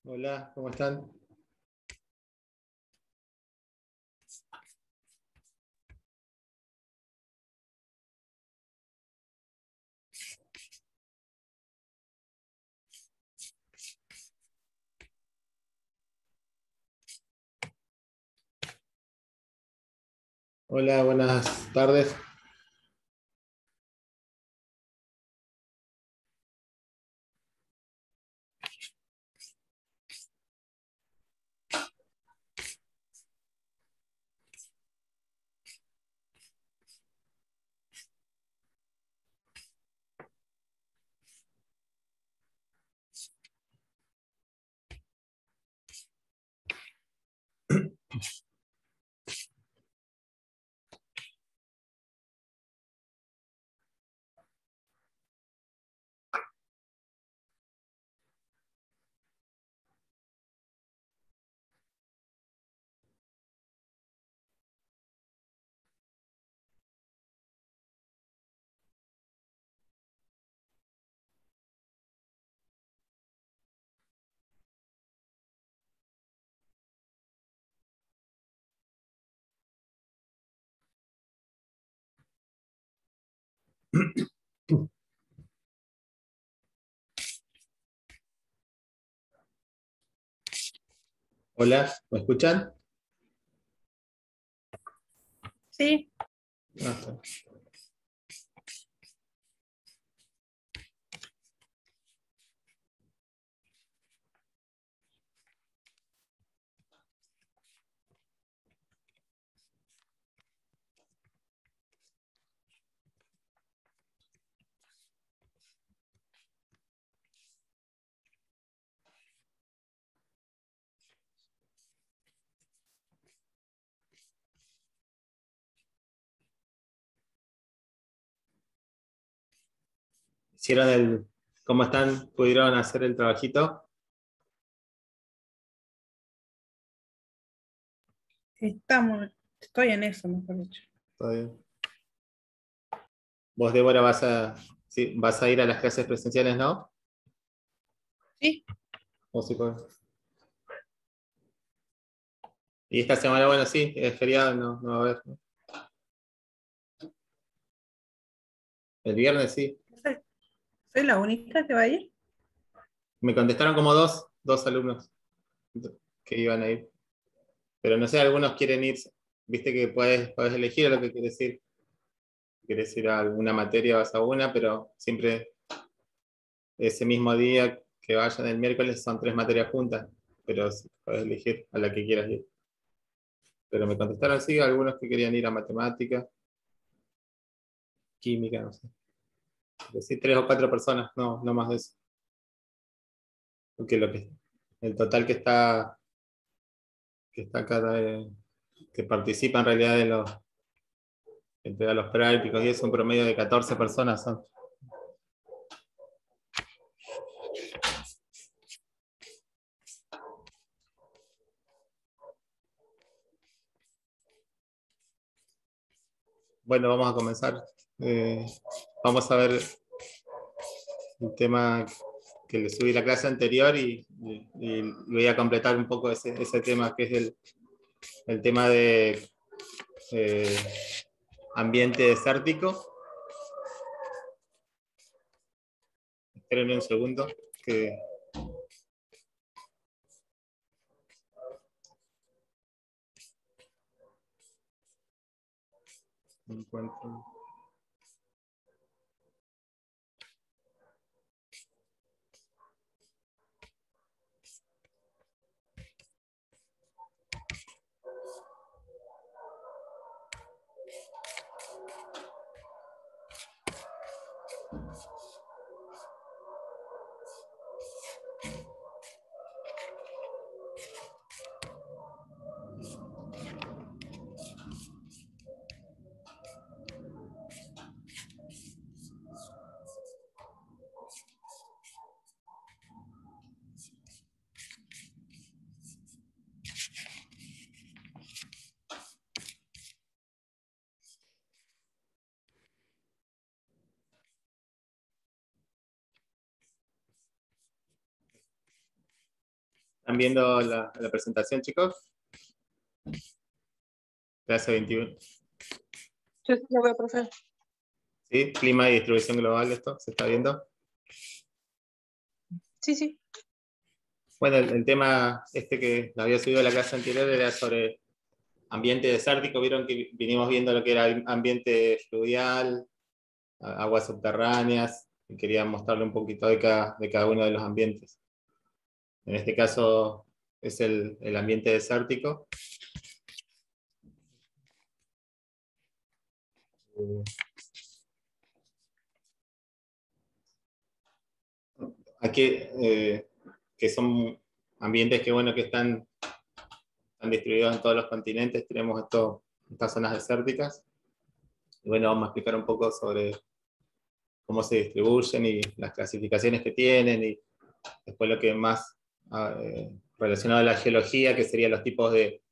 Hola, ¿cómo están? Hola, buenas tardes. Hola, ¿me escuchan? Sí, Está. ¿Hicieron cómo están? ¿Pudieron hacer el trabajito? estoy en eso, mejor dicho. ¿Todo bien? Vos, Débora, sí, vas a ir a las clases presenciales, ¿no? Sí, ¿O sí Y esta semana, bueno, sí, es feriado, no va a haber, ¿no? El viernes sí. soy, soy la única que va a ir. Me contestaron como dos alumnos que iban a ir. Pero no sé, algunos quieren ir. Viste que puedes elegir a lo que quieres ir. Si quieres ir a alguna materia, vas a una, pero siempre ese mismo día que vayan el miércoles son 3 materias juntas, pero sí, puedes elegir a la que quieras ir. Pero me contestaron sí, algunos que querían ir a matemática, química, no sé. Pero sí, 3 o 4 personas, no más de eso. Porque el total que está acá, que participa en realidad entre los prácticos y es un promedio de 14 personas son. Bueno, vamos a comenzar. Eh, Vamos a ver un tema que le subí la clase anterior y voy a completar un poco ese tema que es el tema de eh, ambiente desértico. Espérenme un segundo que encuentro. ¿Están viendo la presentación, chicos? Clase 21. Yo sí lo veo, profe. ¿Sí? Clima y distribución global, ¿esto se está viendo? Sí, sí. Bueno, el tema este que había subido a la clase anterior era sobre ambiente desértico. Vieron que vinimos viendo lo que era ambiente fluvial, aguas subterráneas, y quería mostrarle un poquito de cada uno de los ambientes. En este caso es el ambiente desértico. Aquí, que son ambientes que, bueno, que están distribuidos en todos los continentes, tenemos estas zonas desérticas. Y bueno, vamos a explicar un poco sobre cómo se distribuyen y las clasificaciones que tienen, y después lo que más relacionado a la geología, que serían los tipos de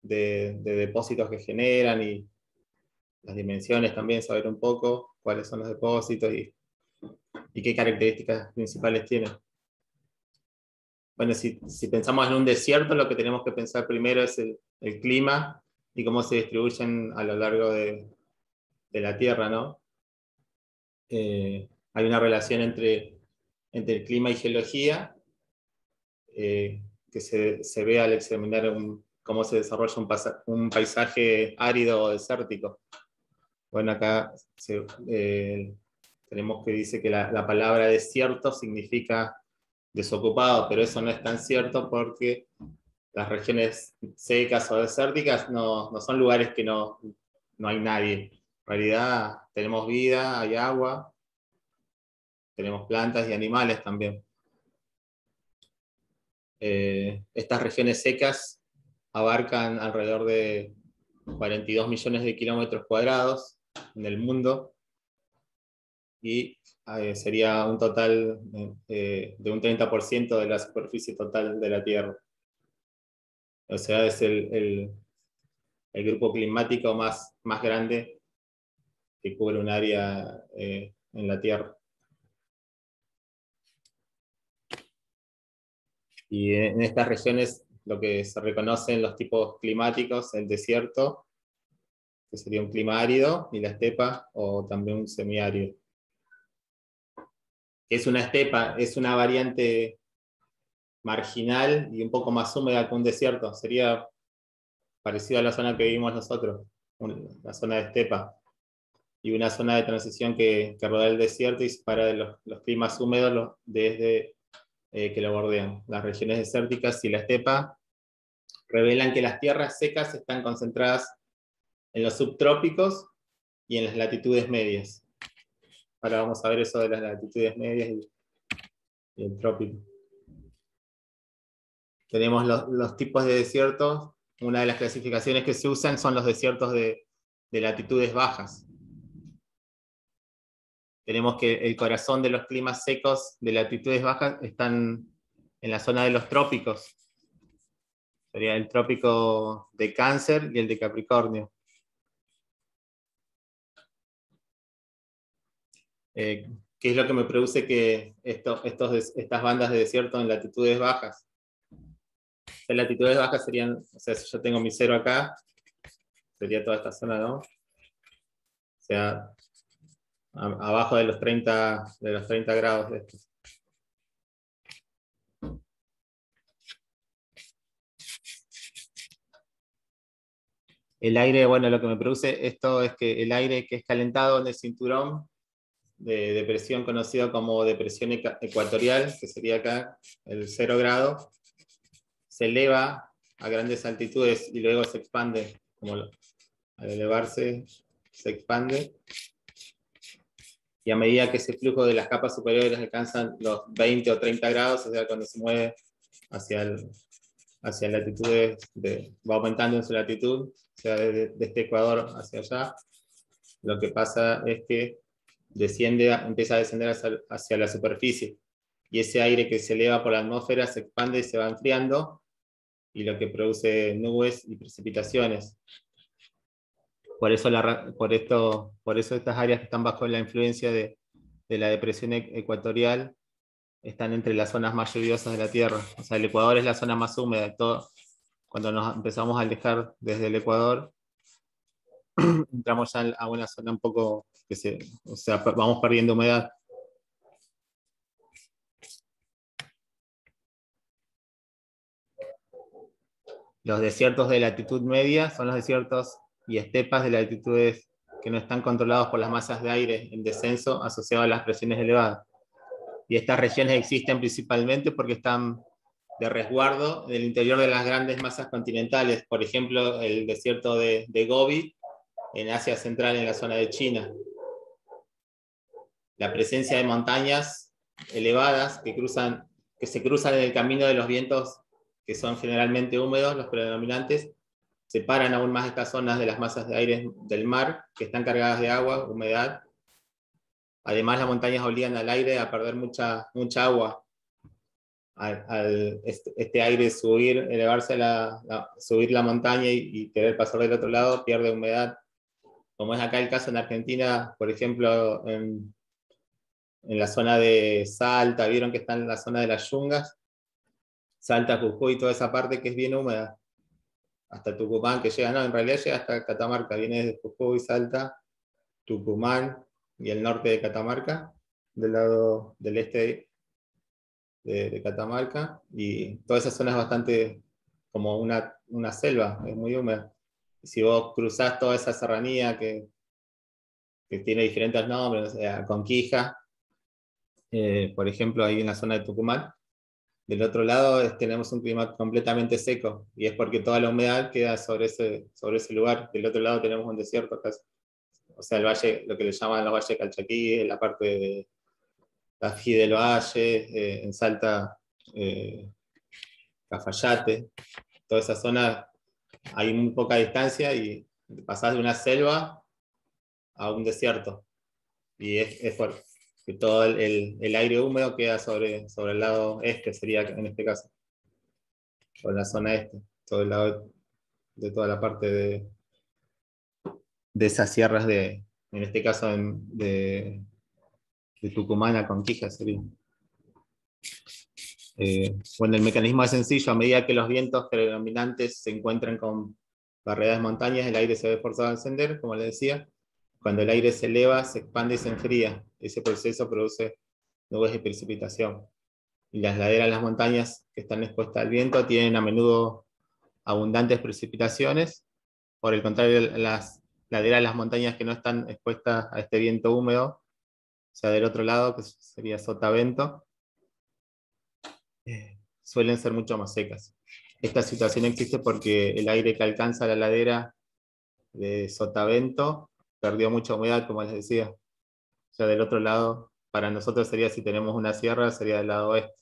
depósitos que generan y las dimensiones también, saber un poco cuáles son los depósitos y qué características principales tienen. Bueno, si pensamos en un desierto, lo que tenemos que pensar primero es el clima y cómo se distribuyen a lo largo de la Tierra, ¿no? Hay una relación entre el clima y geología, que se ve al examinar cómo se desarrolla un paisaje árido o desértico. Bueno, acá tenemos que dice que la palabra desierto significa desocupado, pero eso no es tan cierto porque las regiones secas o desérticas no son lugares que no hay nadie. En realidad tenemos vida, hay agua, tenemos plantas y animales también. Estas regiones secas abarcan alrededor de 42 millones de kilómetros cuadrados en el mundo, y sería un total de un 30% de la superficie total de la Tierra. O sea, es el grupo climático más grande que cubre un área en la Tierra. Y en estas regiones lo que se reconocen los tipos climáticos: el desierto, que sería un clima árido, y la estepa, o también un semiárido. Es una estepa, es una variante marginal y un poco más húmeda que un desierto. Sería parecido a la zona que vivimos nosotros, la zona de estepa, y una zona de transición que rodea el desierto y separa de los climas húmedos desde que lo bordean. Las regiones desérticas y la estepa revelan que las tierras secas están concentradas en los subtrópicos y en las latitudes medias. Ahora vamos a ver eso de las latitudes medias y el trópico. Tenemos los tipos de desiertos. Una de las clasificaciones que se usan son los desiertos de latitudes bajas. Tenemos que el corazón de los climas secos de latitudes bajas están en la zona de los trópicos. Sería el trópico de Cáncer y el de Capricornio. ¿Qué es lo que me produce que estas bandas de desierto en latitudes bajas? En latitudes bajas serían, o sea, si yo tengo mi cero acá, sería toda esta zona, ¿no? O sea, abajo de los 30 grados de esto. El aire, bueno, lo que me produce esto es que el aire que es calentado en el cinturón de depresión conocido como depresión ecuatorial, que sería acá el 0 grado, se eleva a grandes altitudes y luego se expande, como al elevarse se expande, y a medida que ese flujo de las capas superiores alcanzan los 20 o 30 grados, o sea, cuando se mueve hacia latitudes, va aumentando en su latitud, o sea, desde este ecuador hacia allá, lo que pasa es que empieza a descender hacia la superficie, y ese aire que se eleva por la atmósfera se expande y se va enfriando, y lo que produce nubes y precipitaciones. Por eso, por eso estas áreas que están bajo la influencia de la depresión ecuatorial están entre las zonas más lluviosas de la Tierra. O sea, el Ecuador es la zona más húmeda de todo. Cuando nos empezamos a alejar desde el Ecuador, entramos ya a una zona un poco o sea, vamos perdiendo humedad. Los desiertos de latitud media son los desiertos y estepas de latitudes que no están controlados por las masas de aire en descenso asociado a las presiones elevadas. Y estas regiones existen principalmente porque están de resguardo en el interior de las grandes masas continentales. Por ejemplo, el desierto de Gobi en Asia Central, en la zona de China. La presencia de montañas elevadas que se cruzan en el camino de los vientos que son generalmente húmedos, los predominantes, separan aún más estas zonas de las masas de aire del mar, que están cargadas de agua, humedad. Además, las montañas obligan al aire a perder mucha agua. Al este aire subir, elevarse subir la montaña y querer pasar del otro lado, pierde humedad. Como es acá el caso en Argentina, por ejemplo, en la zona de Salta, vieron que está en la zona de las Yungas, Salta, Jujuy, toda esa parte que es bien húmeda, hasta Tucumán, que llega, no, en realidad llega hasta Catamarca, viene de Jujuy, Salta, Tucumán y el norte de Catamarca, del lado del este de Catamarca, y toda esa zona es bastante como una selva, es muy húmeda. Si vos cruzás toda esa serranía que tiene diferentes nombres, o sea, Conquija, por ejemplo, ahí en la zona de Tucumán, del otro lado tenemos un clima completamente seco, y es porque toda la humedad queda sobre ese lugar. Del otro lado tenemos un desierto acá. O sea, el valle, lo que le llaman los valles de Calchaquí, la parte de Tají del Valle, en Salta, Cafayate, toda esa zona hay muy poca distancia y pasás de una selva a un desierto. Y es porque todo el aire húmedo queda sobre el lado este, sería en este caso, o en la zona este, todo el lado de toda la parte de esas sierras en este caso de Tucumán a Conquija sería. Bueno, el mecanismo es sencillo. A medida que los vientos predominantes se encuentran con barreras de montañas, el aire se ve forzado a ascender, como les decía. Cuando el aire se eleva, se expande y se enfría. Ese proceso produce nubes de precipitación. Y las laderas de las montañas que están expuestas al viento tienen a menudo abundantes precipitaciones. Por el contrario, las laderas de las montañas que no están expuestas a este viento húmedo, o sea, del otro lado, que sería sotavento, suelen ser mucho más secas. Esta situación existe porque el aire que alcanza la ladera de sotavento perdió mucha humedad, como les decía. O sea, del otro lado, para nosotros sería, si tenemos una sierra, sería del lado oeste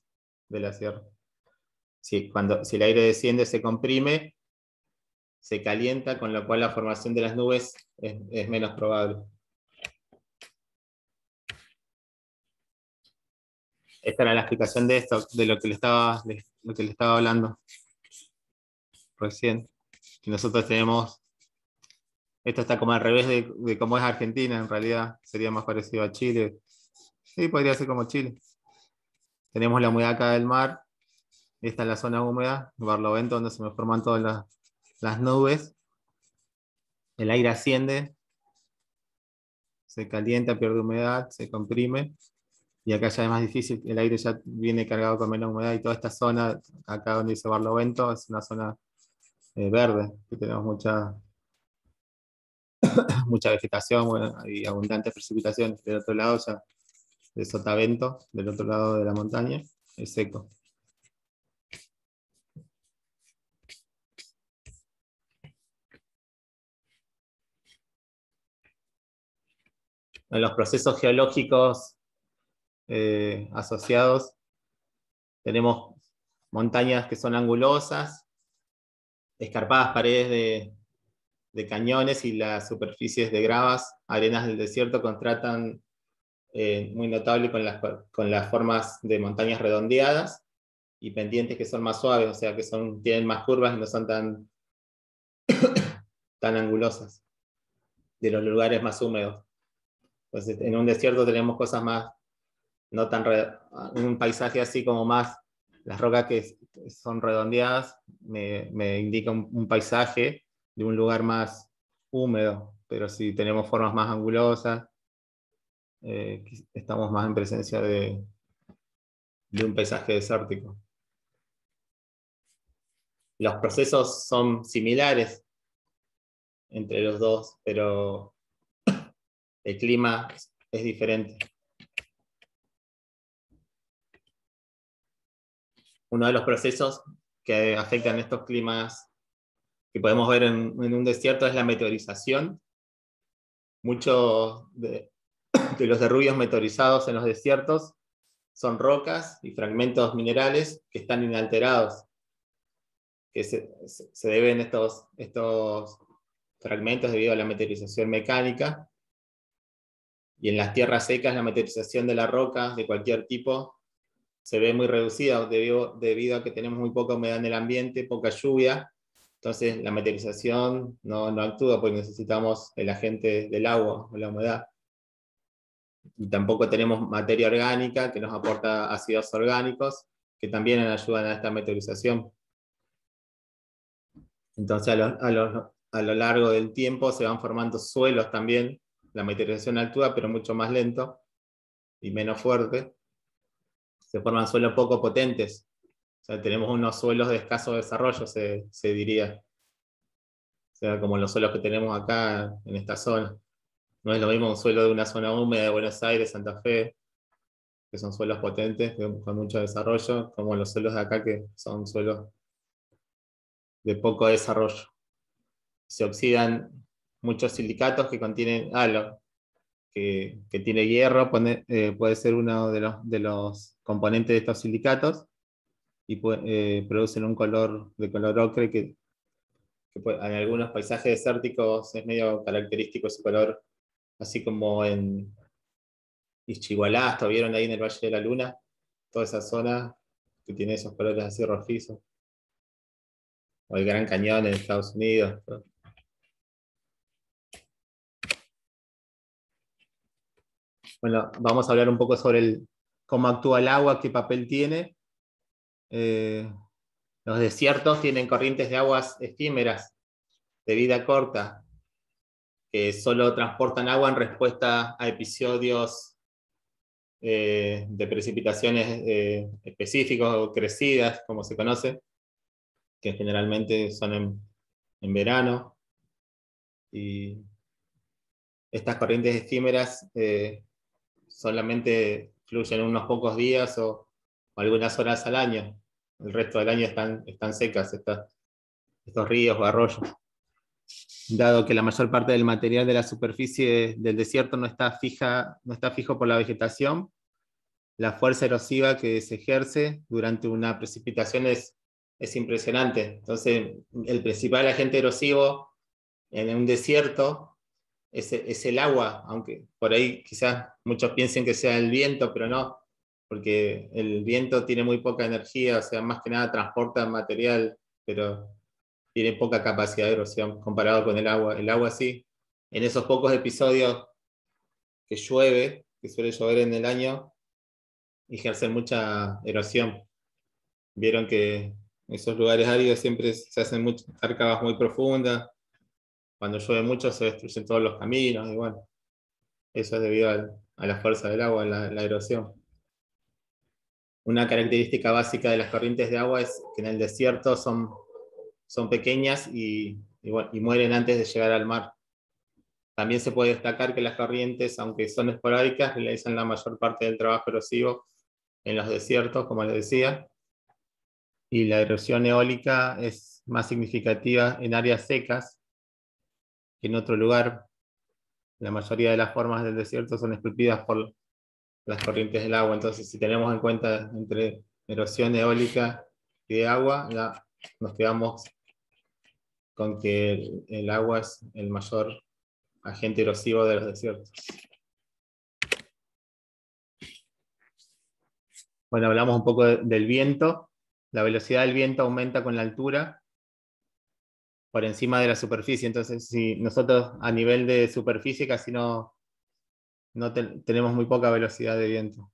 de la sierra. Si el aire desciende, se comprime, se calienta, con lo cual la formación de las nubes es menos probable. Esta era la explicación de esto, de lo que le estaba hablando recién. Que nosotros tenemos, esto está como al revés de cómo es Argentina, en realidad sería más parecido a Chile. Sí, podría ser como Chile. Tenemos la humedad acá del mar, esta es la zona húmeda, Barlovento, donde se me forman todas las nubes. El aire asciende, se calienta, pierde humedad, se comprime, y acá ya es más difícil, el aire ya viene cargado con menos humedad, y toda esta zona, acá donde dice Barlovento, es una zona verde, que tenemos mucha vegetación, bueno, y abundantes precipitaciones. Del otro lado ya de sotavento, del otro lado de la montaña, es seco. En los procesos geológicos asociados tenemos montañas que son angulosas, escarpadas paredes de cañones y las superficies de gravas, arenas del desierto contrastan muy notable con las formas de montañas redondeadas y pendientes que son más suaves, o sea que tienen más curvas y no son tan angulosas, de los lugares más húmedos. Entonces, en un desierto tenemos cosas más no tan un paisaje así como más, las rocas que son redondeadas, me indica un paisaje de un lugar más húmedo, pero si tenemos formas más angulosas, estamos más en presencia de un paisaje desértico. Los procesos son similares entre los dos, pero el clima es diferente. Uno de los procesos que afectan estos climas que podemos ver en un desierto es la meteorización. Muchos de los derrubios meteorizados en los desiertos son rocas y fragmentos minerales que están inalterados, que se deben estos fragmentos debido a la meteorización mecánica. Y en las tierras secas la meteorización de la roca de cualquier tipo se ve muy reducida debido a que tenemos muy poca humedad en el ambiente, poca lluvia. Entonces la meteorización no actúa porque necesitamos el agente del agua o la humedad. Y tampoco tenemos materia orgánica que nos aporta ácidos orgánicos que también ayudan a esta meteorización. Entonces a lo largo del tiempo se van formando suelos también. La meteorización actúa pero mucho más lento y menos fuerte. Se forman suelos poco potentes. O sea, tenemos unos suelos de escaso desarrollo, se diría. O sea, como los suelos que tenemos acá en esta zona. No es lo mismo un suelo de una zona húmeda de Buenos Aires, Santa Fe, que son suelos potentes, con mucho desarrollo, como los suelos de acá, que son suelos de poco desarrollo. Se oxidan muchos silicatos que contienen halo, que tiene hierro, puede ser uno de los componentes de estos silicatos, y producen un color de color ocre que en algunos paisajes desérticos es medio característico ese color, así como en Ischigualasto, ¿vieron ahí en el Valle de la Luna? Toda esa zona que tiene esos colores así rojizos. O el Gran Cañón en Estados Unidos. Bueno, vamos a hablar un poco sobre cómo actúa el agua, qué papel tiene. Los desiertos tienen corrientes de aguas efímeras, de vida corta, que solo transportan agua en respuesta a episodios de precipitaciones específicos o crecidas, como se conoce, que generalmente son en verano. Y estas corrientes efímeras solamente fluyen unos pocos días o algunas horas al año. El resto del año están secas estos ríos o arroyos. Dado que la mayor parte del material de la superficie del desierto no está fijo por la vegetación, la fuerza erosiva que se ejerce durante una precipitación es impresionante. Entonces, el principal agente erosivo en un desierto es el agua, aunque por ahí quizás muchos piensen que sea el viento, pero no, porque el viento tiene muy poca energía, o sea, más que nada transporta material, pero tiene poca capacidad de erosión comparado con el agua. El agua sí, en esos pocos episodios que llueve, que suele llover en el año, ejercen mucha erosión. Vieron que en esos lugares áridos siempre se hacen muchas cárcavas muy profundas. Cuando llueve mucho se destruyen todos los caminos, y bueno, eso es debido a la fuerza del agua, la erosión. Una característica básica de las corrientes de agua es que en el desierto son pequeñas y mueren antes de llegar al mar. También se puede destacar que las corrientes, aunque son esporádicas, realizan la mayor parte del trabajo erosivo en los desiertos, como les decía, y la erosión eólica es más significativa en áreas secas que en otro lugar. La mayoría de las formas del desierto son esculpidas por las corrientes del agua. Entonces, si tenemos en cuenta entre erosión eólica y de agua, nos quedamos con que el agua es el mayor agente erosivo de los desiertos. Bueno, hablamos un poco del viento. La velocidad del viento aumenta con la altura por encima de la superficie. Entonces, si nosotros a nivel de superficie casi no tenemos muy poca velocidad de viento.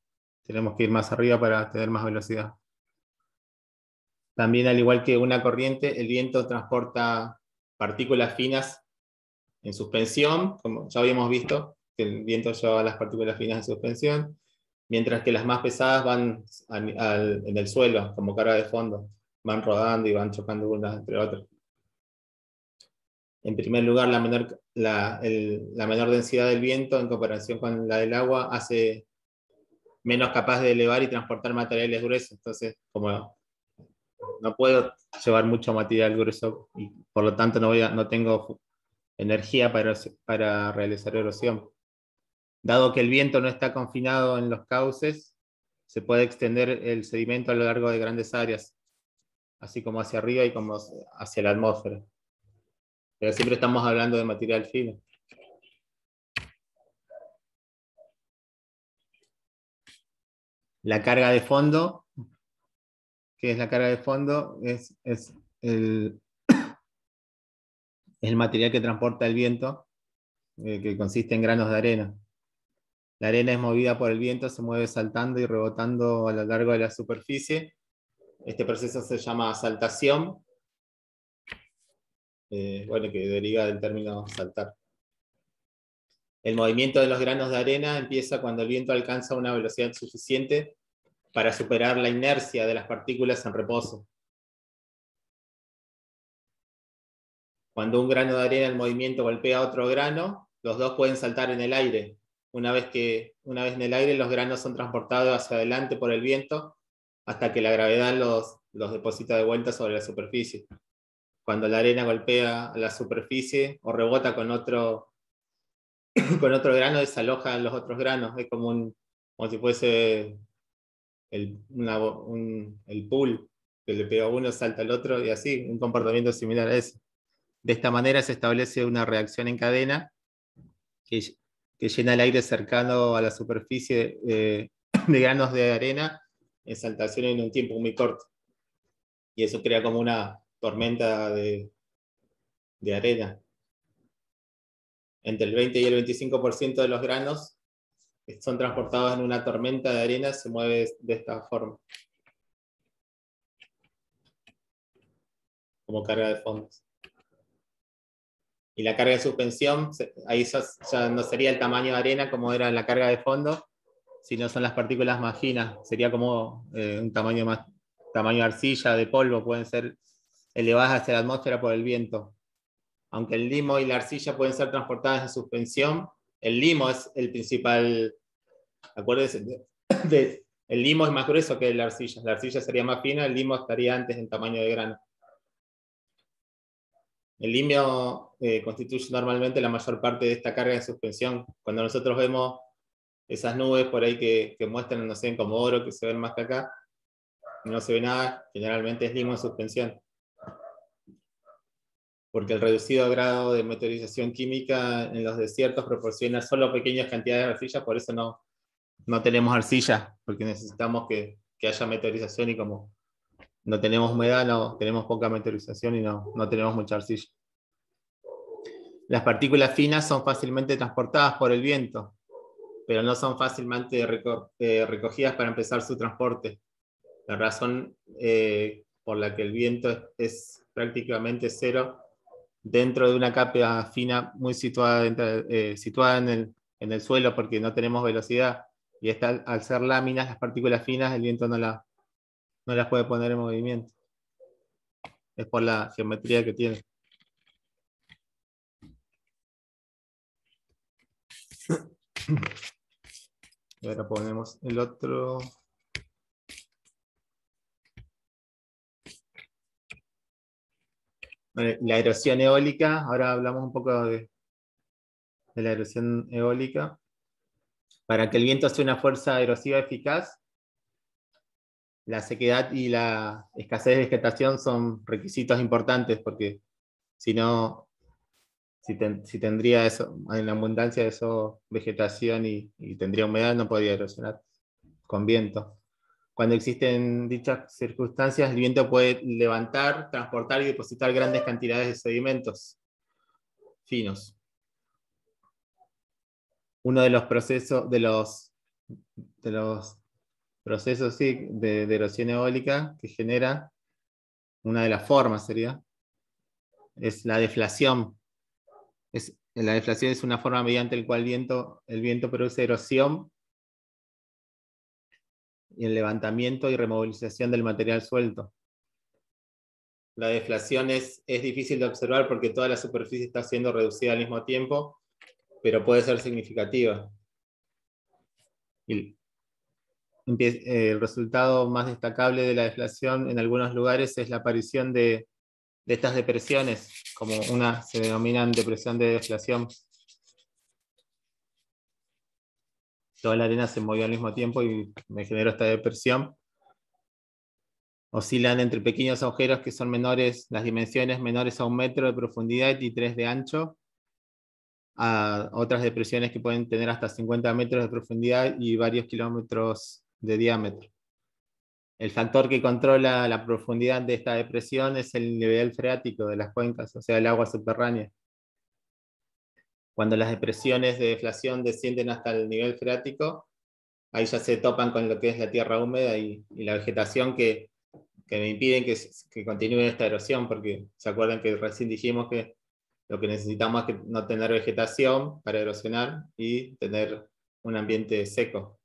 Tenemos que ir más arriba para tener más velocidad. También, al igual que una corriente, el viento transporta partículas finas en suspensión, como ya habíamos visto, que el viento lleva las partículas finas en suspensión, mientras que las más pesadas van en el suelo, como carga de fondo, van rodando y van chocando unas entre otras. En primer lugar, la menor densidad del viento en comparación con la del agua hace menos capaz de elevar y transportar materiales gruesos. Entonces, como no puedo llevar mucho material grueso y por lo tanto no tengo energía para realizar erosión. Dado que el viento no está confinado en los cauces, se puede extender el sedimento a lo largo de grandes áreas, así como hacia arriba y como hacia la atmósfera. Pero siempre estamos hablando de material fino. La carga de fondo, ¿qué es la carga de fondo? Es el material que transporta el viento, que consiste en granos de arena. La arena es movida por el viento, se mueve saltando y rebotando a lo largo de la superficie. Este proceso se llama saltación, bueno, que deriva del término saltar. El movimiento de los granos de arena empieza cuando el viento alcanza una velocidad suficiente para superar la inercia de las partículas en reposo. Cuando un grano de arena en movimiento golpea a otro grano, los dos pueden saltar en el aire. Una vez en el aire, los granos son transportados hacia adelante por el viento hasta que la gravedad los deposita de vuelta sobre la superficie. Cuando la arena golpea a la superficie o rebota con otro grano, desaloja los otros granos. Es como si fuese el pool, que le pega a uno, salta al otro, y así, un comportamiento similar a ese. De esta manera se establece una reacción en cadena que llena el aire cercano a la superficie de granos de arena en saltación en un tiempo muy corto. Y eso crea como una tormenta de arena. Entre el 20 y el 25% de los granos son transportados en una tormenta de arena, se mueve de esta forma, como carga de fondos. Y la carga de suspensión, ahí ya no sería el tamaño de arena como era la carga de fondo, sino son las partículas más finas. Sería como un tamaño de arcilla, de polvo, pueden ser elevadas hacia la atmósfera por el viento. Aunque el limo y la arcilla pueden ser transportadas en suspensión, el limo es el principal. Acuérdense, el limo es más grueso que la arcilla. La arcilla sería más fina, el limo estaría antes en tamaño de grano. El limo constituye normalmente la mayor parte de esta carga de suspensión. Cuando nosotros vemos esas nubes por ahí que muestran, no sé, en Comodoro, que se ven más que acá, no se ve nada, generalmente es limo en suspensión. Porque el reducido grado de meteorización química en los desiertos proporciona solo pequeñas cantidades de arcilla, por eso no tenemos arcilla, porque necesitamos que haya meteorización, y como no tenemos humedad, tenemos poca meteorización y no tenemos mucha arcilla. Las partículas finas son fácilmente transportadas por el viento, pero no son fácilmente recogidas para empezar su transporte. La razón por la que el viento es prácticamente cero dentro de una capa fina muy situada en el suelo, porque no tenemos velocidad, y al ser láminas, las partículas finas, el viento no las puede poner en movimiento. Es por la geometría que tiene. Y ahora ponemos el otro. La erosión eólica, ahora hablamos un poco de la erosión eólica. Para que el viento sea una fuerza erosiva eficaz, la sequedad y la escasez de vegetación son requisitos importantes, porque si no, si tendría eso, en la abundancia de eso, vegetación y tendría humedad, no podría erosionar con viento. Cuando existen dichas circunstancias, el viento puede levantar, transportar y depositar grandes cantidades de sedimentos finos. Uno de los procesos, de los procesos sí, de erosión eólica que genera, una de las formas sería, es la deflación. La deflación es una forma mediante la cual el viento produce erosión y el levantamiento y removilización del material suelto. La deflación es difícil de observar porque toda la superficie está siendo reducida al mismo tiempo, pero puede ser significativa. El resultado más destacable de la deflación en algunos lugares es la aparición de estas depresiones, como se denominan depresión de deflación. Toda la arena se movió al mismo tiempo y me generó esta depresión. Oscilan entre pequeños agujeros que son menores, las dimensiones menores a 1 metro de profundidad y 3 de ancho, a otras depresiones que pueden tener hasta 50 metros de profundidad y varios kilómetros de diámetro. El factor que controla la profundidad de esta depresión es el nivel freático de las cuencas, o sea, el agua subterránea. Cuando las depresiones de deflación descienden hasta el nivel freático, ahí ya se topan con lo que es la tierra húmeda y la vegetación que me impiden que continúe esta erosión, porque se acuerdan que recién dijimos que lo que necesitamos es no tener vegetación para erosionar y tener un ambiente seco.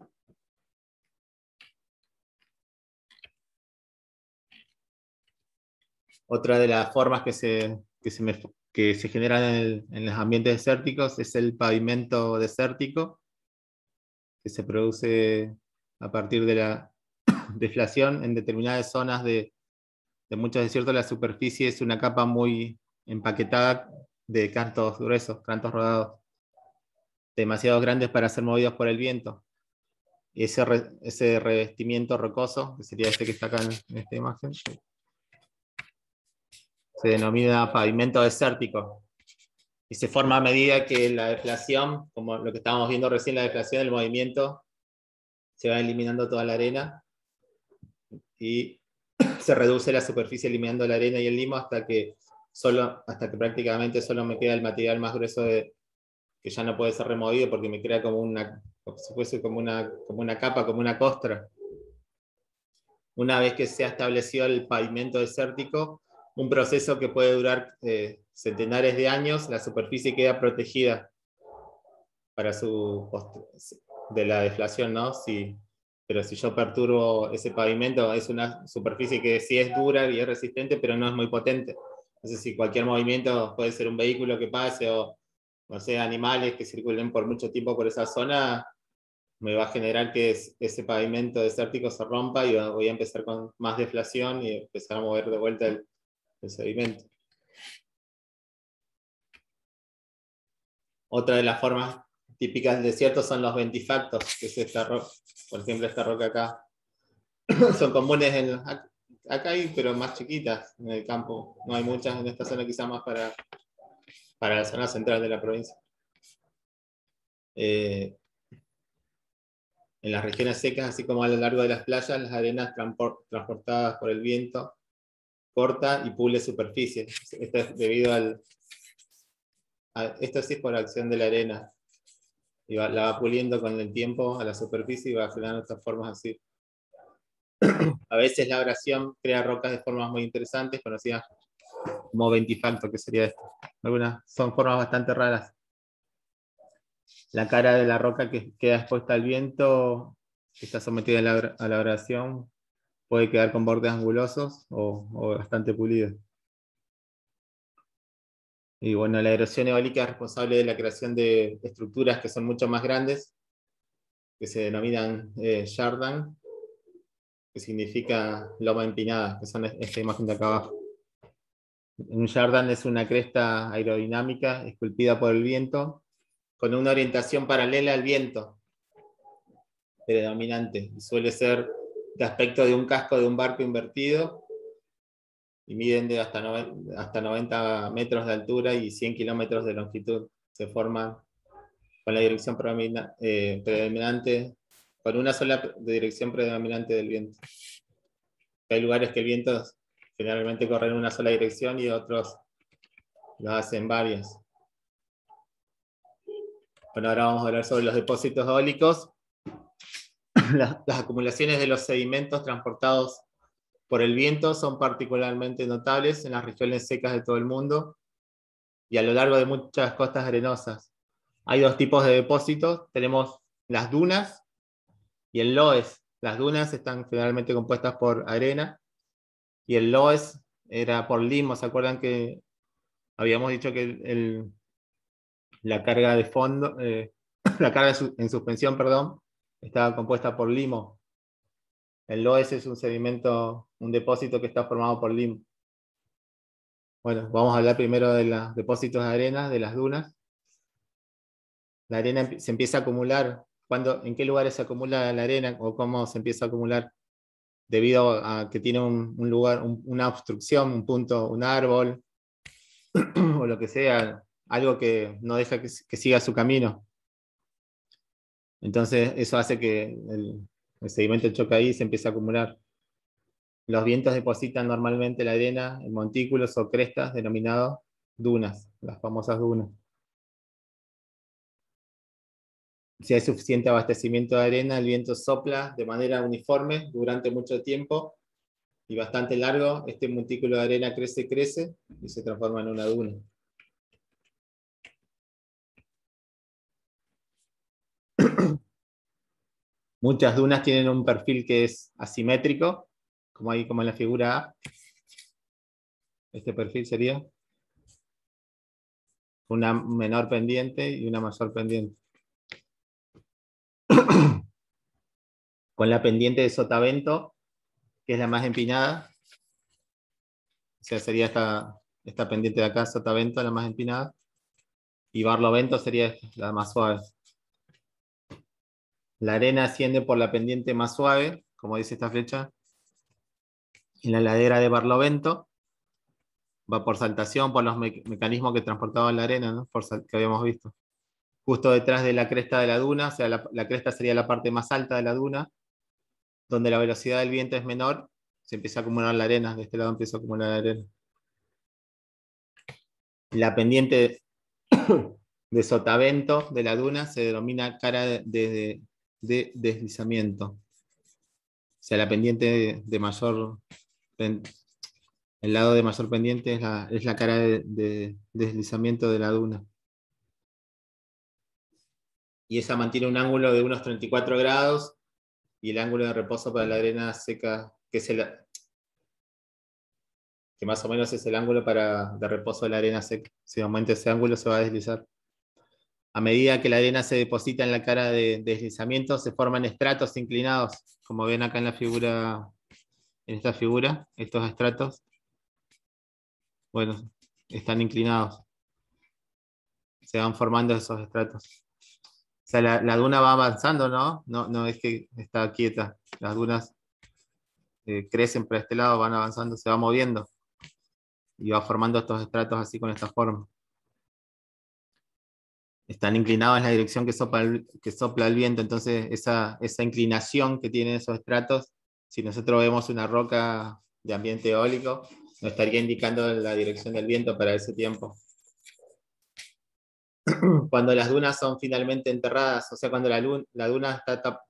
Otra de las formas que se generan en los ambientes desérticos es el pavimento desértico, que se produce a partir de la deflación en determinadas zonas de muchos desiertos. La superficie es una capa muy empaquetada de cantos gruesos, cantos rodados, demasiado grandes para ser movidos por el viento. Y ese revestimiento rocoso, que sería este que está acá en esta imagen, se denomina pavimento desértico. Y se forma a medida que la deflación, como lo que estábamos viendo recién, la deflación del movimiento, se va eliminando toda la arena y se reduce la superficie eliminando la arena y el limo hasta que prácticamente solo me queda el material más grueso que ya no puede ser removido porque me crea como si fuese como una capa, como una costra. Una vez que se ha establecido el pavimento desértico, un proceso que puede durar centenares de años, la superficie queda protegida de la deflación, ¿no? Pero si yo perturbo ese pavimento, es una superficie que sí es dura y es resistente, pero no es muy potente. Entonces, si cualquier movimiento puede ser un vehículo que pase o, no sé, animales que circulen por mucho tiempo por esa zona, me va a generar que ese pavimento desértico se rompa y voy a empezar con más deflación y empezar a mover de vuelta el sedimento. Otra de las formas típicas del desierto son los ventifactos, que es esta roca, por ejemplo esta roca acá. Son comunes acá hay, pero más chiquitas en el campo. No hay muchas en esta zona, quizás más para la zona central de la provincia. En las regiones secas, así como a lo largo de las playas, las arenas transportadas por el viento corta y pule superficie. Esto es debido esto sí es por acción de la arena. Y la va puliendo con el tiempo a la superficie y va generando estas formas así. A veces la abrasión crea rocas de formas muy interesantes, conocidas como ventifacto, que sería esto. Algunas son formas bastante raras. La cara de la roca que queda expuesta al viento, que está sometida a la abrasión, puede quedar con bordes angulosos o bastante pulidos. Y bueno, la erosión eólica es responsable de la creación de estructuras que son mucho más grandes, que se denominan yardan, que significa loma empinada, que son esta imagen de acá abajo. Un yardan es una cresta aerodinámica esculpida por el viento, con una orientación paralela al viento predominante, y suele ser de aspecto de un casco de un barco invertido, y miden de hasta 90 metros de altura y 100 kilómetros de longitud. Se forman con la dirección predominante, con una sola dirección predominante del viento. Hay lugares que el viento generalmente corre en una sola dirección y otros lo hacen varias. Bueno, ahora vamos a hablar sobre los depósitos eólicos. Las acumulaciones de los sedimentos transportados por el viento son particularmente notables en las regiones secas de todo el mundo y a lo largo de muchas costas arenosas. Hay dos tipos de depósitos. Tenemos las dunas y el loess. Las dunas están generalmente compuestas por arena y el loess era por limo. ¿Se acuerdan que habíamos dicho que la carga de fondo, la carga en suspensión, perdón, estaba compuesta por limo? El loess es un sedimento, un depósito que está formado por limo. Bueno, vamos a hablar primero de los depósitos de arena, de las dunas. La arena se empieza a acumular. ¿En qué lugares se acumula la arena o cómo se empieza a acumular? Debido a que tiene un lugar, una obstrucción, un punto, un árbol, o lo que sea, algo que no deja que siga su camino. Entonces eso hace que el sedimento choque ahí y se empiece a acumular. Los vientos depositan normalmente la arena en montículos o crestas denominados dunas, las famosas dunas. Si hay suficiente abastecimiento de arena, el viento sopla de manera uniforme durante mucho tiempo y bastante largo. Este montículo de arena crece y se transforma en una duna. Muchas dunas tienen un perfil que es asimétrico, como ahí como en la figura A. Este perfil sería una menor pendiente y una mayor pendiente. Con la pendiente de sotavento, que es la más empinada, o sea, sería esta pendiente de acá, sotavento, la más empinada, y barlovento sería la más suave. La arena asciende por la pendiente más suave, como dice esta flecha, en la ladera de barlovento, va por saltación, por los mecanismos que transportaban la arena, ¿no? Que habíamos visto. Justo detrás de la cresta de la duna, o sea, la cresta sería la parte más alta de la duna, donde la velocidad del viento es menor, se empieza a acumular la arena, de este lado empieza a acumular la arena. La pendiente de sotavento de la duna se denomina cara de deslizamiento. O sea, la pendiente de mayor, el lado de mayor pendiente es la cara de deslizamiento de la duna. Y esa mantiene un ángulo de unos 34 grados y el ángulo de reposo para la arena seca, que más o menos es el ángulo de reposo de la arena seca. Si aumenta ese ángulo se va a deslizar. A medida que la arena se deposita en la cara de deslizamiento, se forman estratos inclinados, como ven acá en la figura, en esta figura, estos estratos, bueno, están inclinados. Se van formando esos estratos. O sea, la duna va avanzando, ¿no? No es que está quieta. Las dunas crecen para este lado, van avanzando, se va moviendo. Y va formando estos estratos así con esta forma. Están inclinados en la dirección que sopla el viento, entonces esa inclinación que tienen esos estratos, si nosotros vemos una roca de ambiente eólico, nos estaría indicando la dirección del viento para ese tiempo. Cuando las dunas son finalmente enterradas, o sea, cuando la duna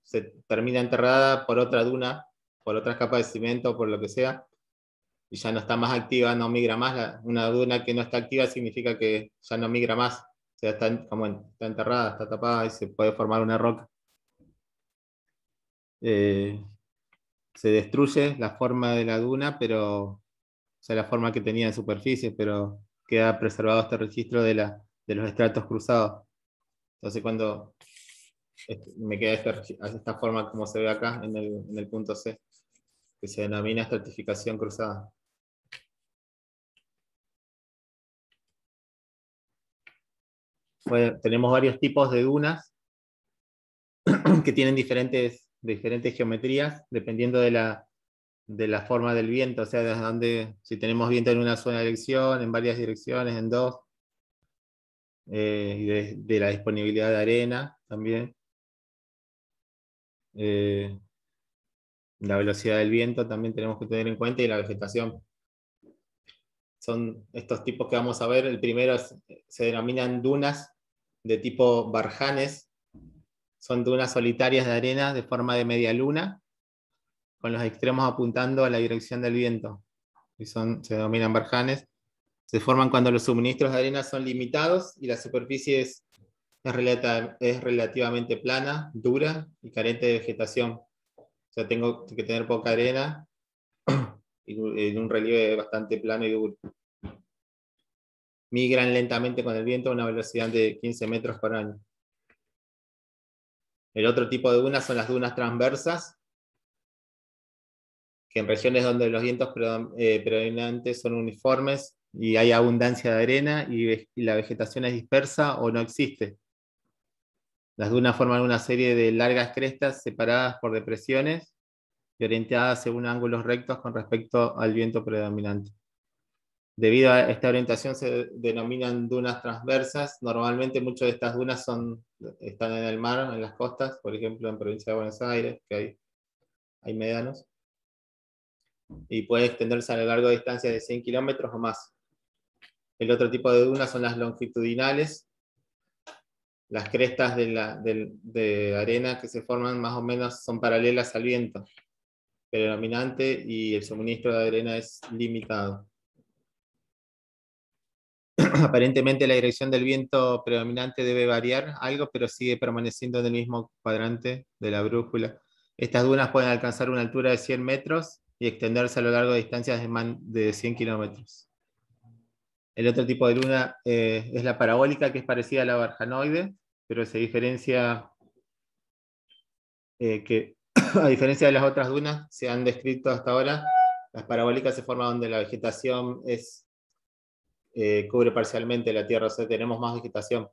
se termina enterrada por otra duna, por otras capas de cemento, por lo que sea, y ya no está más activa, no migra más, una duna que no está activa significa que ya no migra más. O sea, está enterrada, está tapada y se puede formar una roca. Se destruye la forma de la duna, o sea, la forma que tenía en superficie, pero queda preservado este registro de los estratos cruzados. Entonces cuando me queda esta forma como se ve acá en el punto C, que se denomina estratificación cruzada. Bueno, tenemos varios tipos de dunas que tienen diferentes geometrías, dependiendo de la forma del viento, o sea, desde donde, si tenemos viento en una sola dirección, en varias direcciones, en dos, y de la disponibilidad de arena también. La velocidad del viento también tenemos que tener en cuenta y la vegetación. Son estos tipos que vamos a ver. El primero se denominan dunas de tipo Barjanes, son dunas solitarias de arena de forma de media luna, con los extremos apuntando a la dirección del viento. Y se denominan barjanes. Se forman cuando los suministros de arena son limitados y la superficie es relativamente plana, dura y carente de vegetación. O sea, tengo que tener poca arena y un relieve bastante plano y duro. Migran lentamente con el viento a una velocidad de 15 metros por año. El otro tipo de dunas son las dunas transversas, que en regiones donde los vientos predominantes son uniformes y hay abundancia de arena y la vegetación es dispersa o no existe. Las dunas forman una serie de largas crestas separadas por depresiones y orientadas según ángulos rectos con respecto al viento predominante. Debido a esta orientación se denominan dunas transversas. Normalmente muchas de estas dunas están en el mar, en las costas, por ejemplo en provincia de Buenos Aires, que hay médanos. Y puede extenderse a lo largo de distancias de 100 kilómetros o más. El otro tipo de dunas son las longitudinales. Las crestas de arena que se forman más o menos son paralelas al viento predominante y el suministro de arena es limitado. Aparentemente la dirección del viento predominante debe variar algo, pero sigue permaneciendo en el mismo cuadrante de la brújula. Estas dunas pueden alcanzar una altura de 100 metros y extenderse a lo largo de distancias de 100 kilómetros. El otro tipo de duna es la parabólica, que es parecida a la barjanoide, pero se diferencia que, a diferencia de las otras dunas, se han descrito hasta ahora, las parabólicas se forman donde la vegetación cubre parcialmente la tierra, o sea, tenemos más vegetación.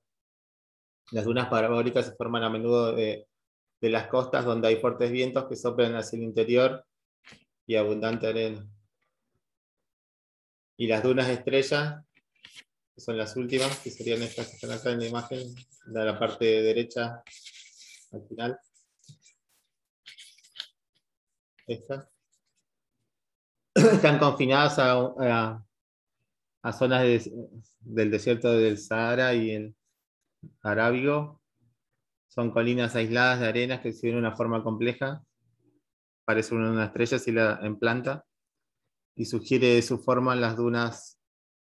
Las dunas parabólicas se forman a menudo de las costas donde hay fuertes vientos que soplan hacia el interior y abundante arena. Y las dunas estrellas, que son las últimas, que serían estas que están acá en la imagen, de la parte derecha al final. Estas. Están confinadas a zonas del desierto del Sahara y el Arábigo. Son colinas aisladas de arenas que exhiben una forma compleja. Parece una estrella si en planta. Y sugiere su forma las dunas,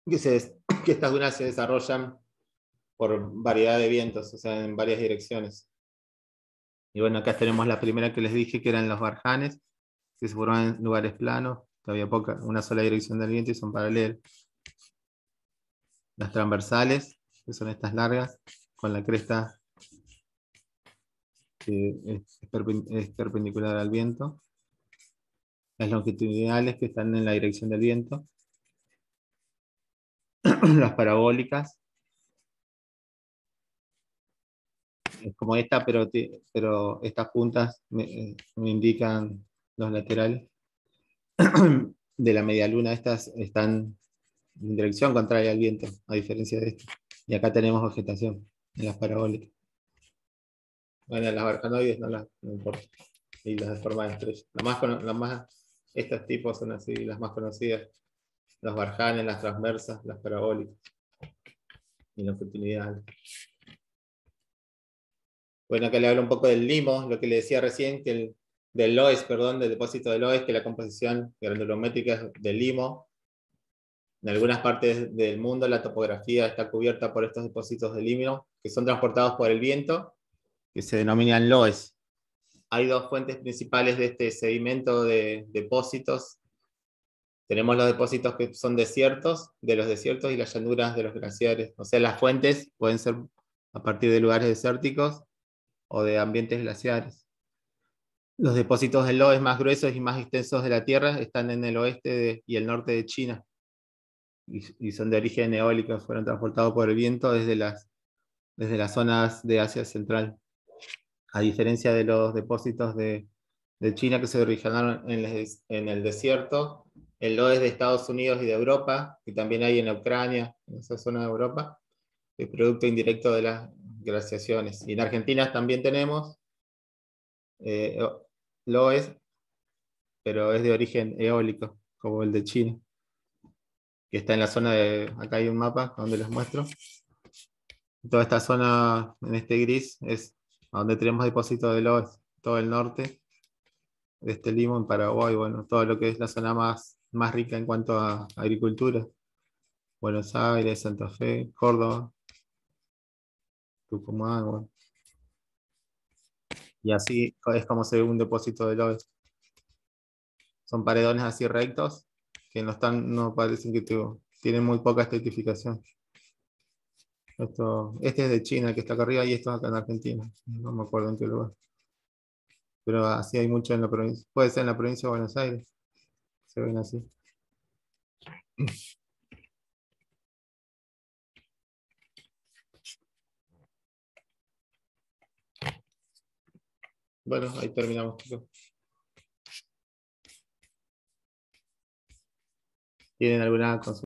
que estas dunas se desarrollan por variedad de vientos, o sea, en varias direcciones. Y bueno, acá tenemos la primera que les dije, que eran los barjanes, que se forman en lugares planos, todavía una sola dirección del viento y son paralelos. Las transversales, que son estas largas, con la cresta que es perpendicular al viento. Las longitudinales, que están en la dirección del viento. Las parabólicas. Es como esta, pero estas puntas me indican los laterales. De la media luna, estas están en dirección contraria al viento, a diferencia de esto. Y acá tenemos vegetación en las parabólicas. Bueno, las barjanoides no importa. Y las de forma de estrella. Estos tipos son así, las más conocidas. Los barjanes, las transversas, las parabólicas. Y las longitudinales. Bueno, acá le hablo un poco del limo, lo que le decía recién, que del loess, perdón, del depósito de loess, que la composición granulométrica es del limo. En algunas partes del mundo la topografía está cubierta por estos depósitos de limo, que son transportados por el viento, que se denominan loess. Hay dos fuentes principales de este sedimento de depósitos. Tenemos los depósitos que son desiertos, de los desiertos, y las llanuras de los glaciares. O sea, las fuentes pueden ser a partir de lugares desérticos o de ambientes glaciares. Los depósitos de loess más gruesos y más extensos de la Tierra están en el oeste y el norte de China. Y son de origen eólico, fueron transportados por el viento desde las zonas de Asia Central. A diferencia de los depósitos de China, que se originaron en el desierto, el loess de Estados Unidos y de Europa, que también hay en Ucrania, en esa zona de Europa, es producto indirecto de las glaciaciones. Y en Argentina también tenemos loess, pero es de origen eólico, como el de China, que está en la zona de, acá hay un mapa donde les muestro. Toda esta zona en este gris es a donde tenemos depósitos del oeste, todo el norte de este Limón, Paraguay, bueno, todo lo que es la zona más rica en cuanto a agricultura. Buenos Aires, Santa Fe, Córdoba, Tucumán, bueno. Y así es como se ve un depósito del oeste. Son paredones así rectos que no parecen que tienen muy poca estratificación. Este es de China, que está acá arriba, y esto es acá en Argentina. No me acuerdo en qué lugar. Pero así hay mucho en la provincia. Puede ser en la provincia de Buenos Aires. Se ven así. Bueno, ahí terminamos, chicos. ¿Tienen alguna consulta?